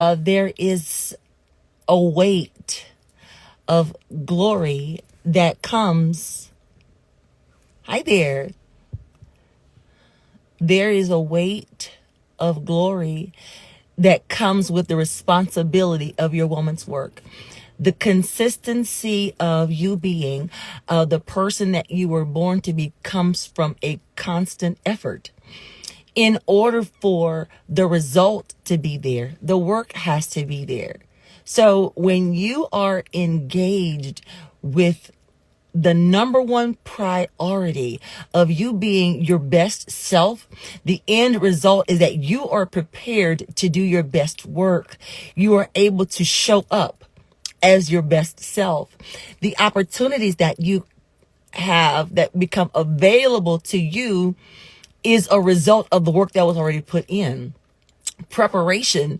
There is a weight of glory that comes. Hi there. There is a weight of glory that comes with the responsibility of your woman's work. The consistency of you being the person that you were born to be comes from a constant effort. In order for the result to be there, the work has to be there. So when you are engaged with the number one priority of you being your best self, the end result is that you are prepared to do your best work. You are able to show up as your best self. The opportunities that you have that become available to you is a result of the work that was already put in. Preparation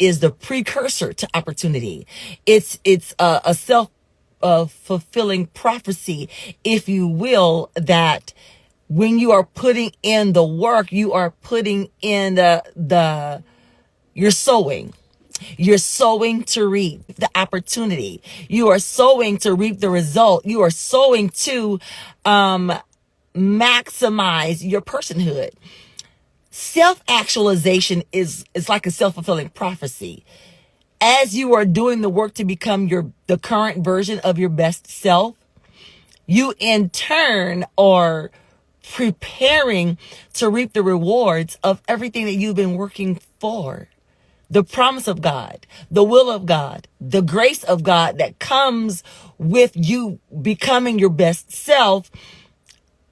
is the precursor to opportunity. It's a self fulfilling prophecy, if you will, that when you are putting in the work, you are putting in you're sowing. You're sowing to reap the opportunity. You are sowing to reap the result. You are sowing to maximize your personhood. Self-actualization is like a self-fulfilling prophecy. As you are doing the work to become the current version of your best self, you in turn are preparing to reap the rewards of everything that you've been working for. The promise of God, the will of God, the grace of God that comes with you becoming your best self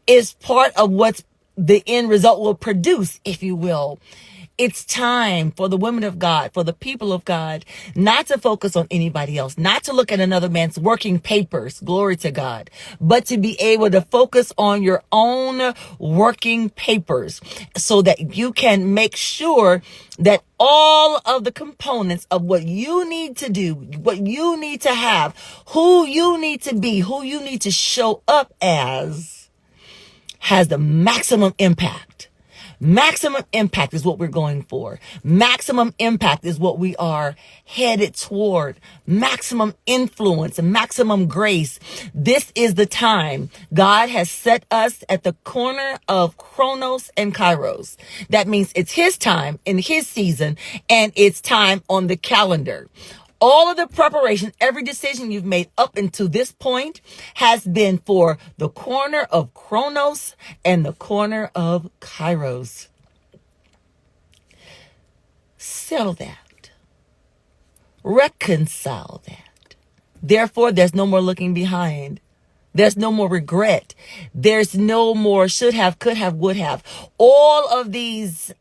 is part of what the end result will produce, if you will. It's time for the women of God, for the people of God, not to focus on anybody else, not to look at another man's working papers, glory to God, but to be able to focus on your own working papers so that you can make sure that all of the components of what you need to do, what you need to have, who you need to be, who you need to show up as, has the maximum impact. Maximum impact is what we're going for. Maximum impact is what we are headed toward. Maximum influence and maximum grace. This is the time. God has set us at the corner of Chronos and Kairos. That means it's his time in his season and it's time on the calendar. All of the preparation, every decision you've made up until this point has been for the corner of Chronos and the corner of Kairos. Settle that. Reconcile that. Therefore, there's no more looking behind. There's no more regret. There's no more should have, could have, would have. All of these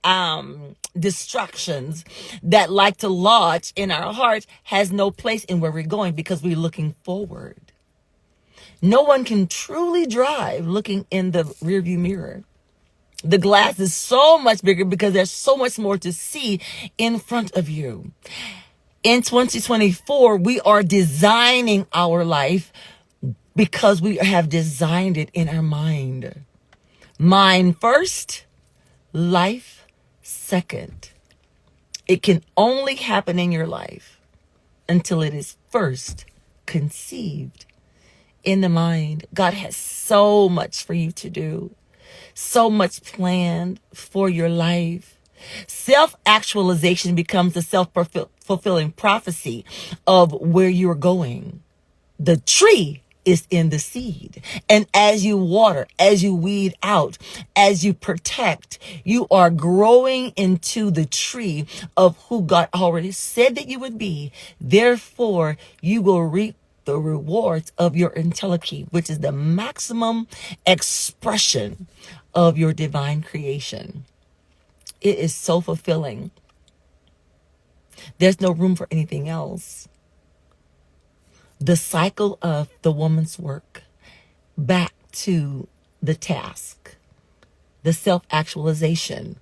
distractions that like to lodge in our hearts has no place in where we're going because we're looking forward. No one can truly drive looking in the rearview mirror. The glass is so much bigger because there's so much more to see in front of you. In 2024, we are designing our life because we have designed it in our mind. Mind first, life second. It can only happen in your life until it is first conceived in the mind. God has so much for you to do, so much planned for your life. Self-actualization becomes a self-fulfilling prophecy of where you're going. The tree is in the seed. And as you water, as you weed out, as you protect, you are growing into the tree of who God already said that you would be. Therefore, you will reap the rewards of your entelechy, which is the maximum expression of your divine creation. It is so fulfilling. There's no room for anything else. The cycle of the woman's work back to the task, the self-actualization,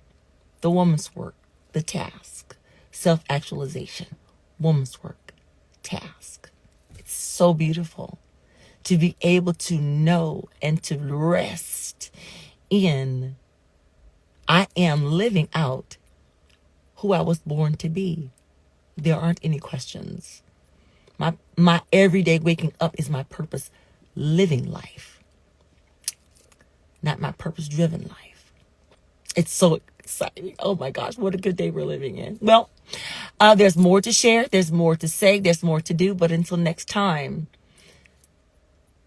the woman's work, the task, self-actualization, woman's work, task. It's so beautiful to be able to know and to rest in I am living out who I was born to be. There aren't any questions. My everyday waking up is my purpose living life, not my purpose driven life. It's so exciting. Oh my gosh, what a good day we're living in. Well, there's more to share. There's more to say. There's more to do. But until next time,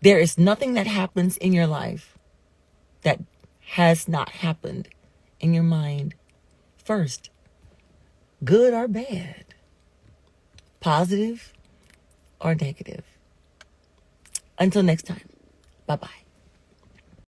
there is nothing that happens in your life that has not happened in your mind first, good or bad, positive or negative. Until next time, bye-bye.